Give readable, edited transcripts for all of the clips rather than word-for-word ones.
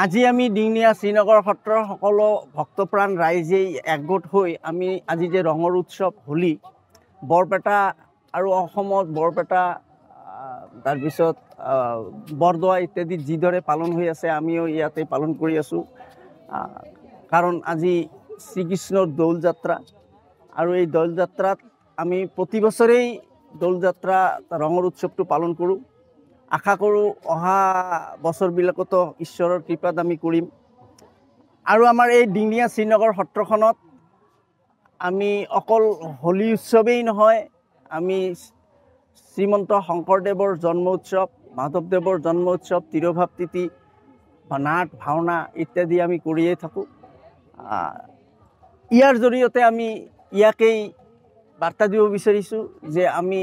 আজি আমি ডিঙিয়া শ্ৰীনগৰ সত্ৰৰ সকলো ভক্তপ্ৰাণ ৰাইজেই একগোট হৈ আমি আজি যে ৰঙৰ উৎসৱ হোলী বৰপেটা আৰু অসমত বৰপেটা তাৰপিছত বৰদোৱা ইত্যাদি যিদৰে পালন হৈ আছে আমিও ইয়াতে পালন কৰি আছোঁ কাৰণ আজি শ্ৰীকৃষ্ণৰ দৌল যাত্ৰা আৰু এই দৌল যাত্ৰাত আমি প্ৰতি বছৰেই দৌল যাত্ৰা ৰঙৰ উৎসৱটো পালন কৰোঁ আশা কৰোঁ অহা বছৰবিলাকতো ঈশ্বৰৰ কৃপাত আমি কৰিম আৰু আমাৰ এই ডিঙিয়া শ্ৰীনগৰ সত্ৰখনত আমি অকল হোলী উৎসৱেই নহয় আমি শ্ৰীমন্ত শংকৰদেৱৰ জন্ম উৎসৱ মাধৱদেৱৰ জন্ম উৎসৱ তিৰোভাৱ তিথি নাট ভাওনা ইত্যাদি আমি কৰিয়ে থাকোঁ ইয়াৰ জৰিয়তে আমি ইয়াকেই বাৰ্তা দিব বিচাৰিছোঁ যে আমি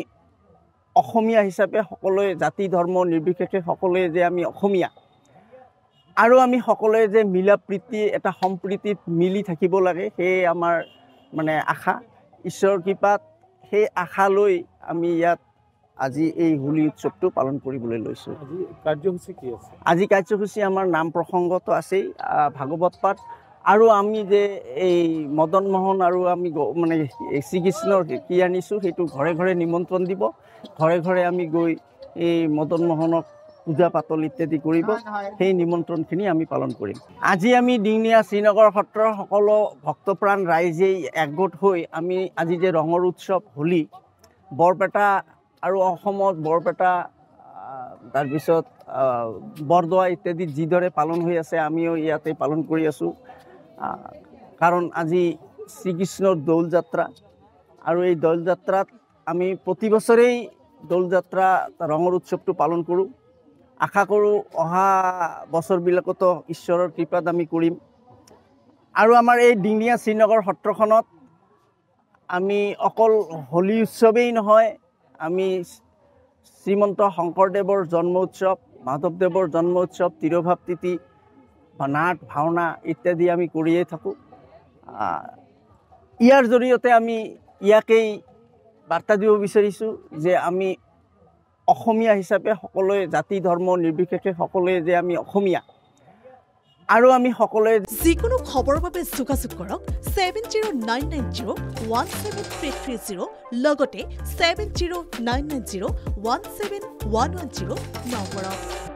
অসমীয়া হিচাপে সকলোৱে জাতি ধৰ্ম নিৰ্বিশেষে সকলোৱে যে আমি অসমীয়া আৰু আমি সকলোৱে যে মিলা প্ৰীতি এটা সম্প্ৰীতিত মিলি থাকিব লাগে সেয়ে আমাৰ মানে আশা ঈশ্বৰৰ কৃপাত সেই আশা লৈ আমি ইয়াত আজি এই হোলী উৎসৱটো পালন কৰিবলৈ লৈছোঁ কাৰ্যসূচী কি আছে আজি কাৰ্যসূচী আমাৰ নাম প্ৰসংগতো আছেই ভাগৱত পাঠ আৰু আমি যে এই মদন মোহন আৰু আমি মানে শ্ৰীকৃষ্ণৰ কি আনিছোঁ সেইটো ঘৰে ঘৰে নিমন্ত্ৰণ দিব ঘৰে ঘৰে আমি গৈ এই মদন মোহনক পূজা পাতল ইত্যাদি কৰিব সেই নিমন্ত্ৰণখিনি আমি পালন কৰিম আজি আমি ডিঙিয়া শ্ৰীনগৰ সত্ৰৰ সকলো ভক্তপ্ৰাণ ৰাইজেই একগোট হৈ আমি আজি যে ৰঙৰ উৎসৱ হোলী বৰপেটা আৰু অসমত বৰপেটা তাৰপিছত বৰদোৱা ইত্যাদি যিদৰে পালন হৈ আছে আমিও ইয়াতে পালন কৰি আছোঁ কাৰণ আজি শ্ৰীকৃষ্ণৰ দৌল যাত্ৰা আৰু এই দৌল যাত্ৰাত আমি প্ৰতি বছৰেই দৌল যাত্ৰা ৰঙৰ উৎসৱটো পালন কৰোঁ আশা কৰোঁ অহা বছৰবিলাকতো ঈশ্বৰৰ কৃপাত আমি কৰিম আৰু আমাৰ এই ডিঙিয়া শ্ৰীনগৰ সত্ৰখনত আমি অকল হোলী উৎসৱেই নহয় আমি শ্ৰীমন্ত শংকৰদেৱৰ জন্ম উৎসৱ মাধৱদেৱৰ জন্ম উৎসৱ তিৰোভাৱ তিথি নাট ভাওনা ইত্যাদি আমি কৰিয়ে থাকোঁ ইয়াৰ জৰিয়তে আমি ইয়াকেই বাৰ্তা দিব বিচাৰিছোঁ যে আমি অসমীয়া হিচাপে সকলোৱে জাতি ধৰ্ম নিৰ্বিশেষে সকলোৱে যে আমি অসমীয়া আৰু আমি সকলোৱে যিকোনো খবৰৰ বাবে যোগাযোগ কৰক 7099017330 লগতে 7099017110 নম্বৰত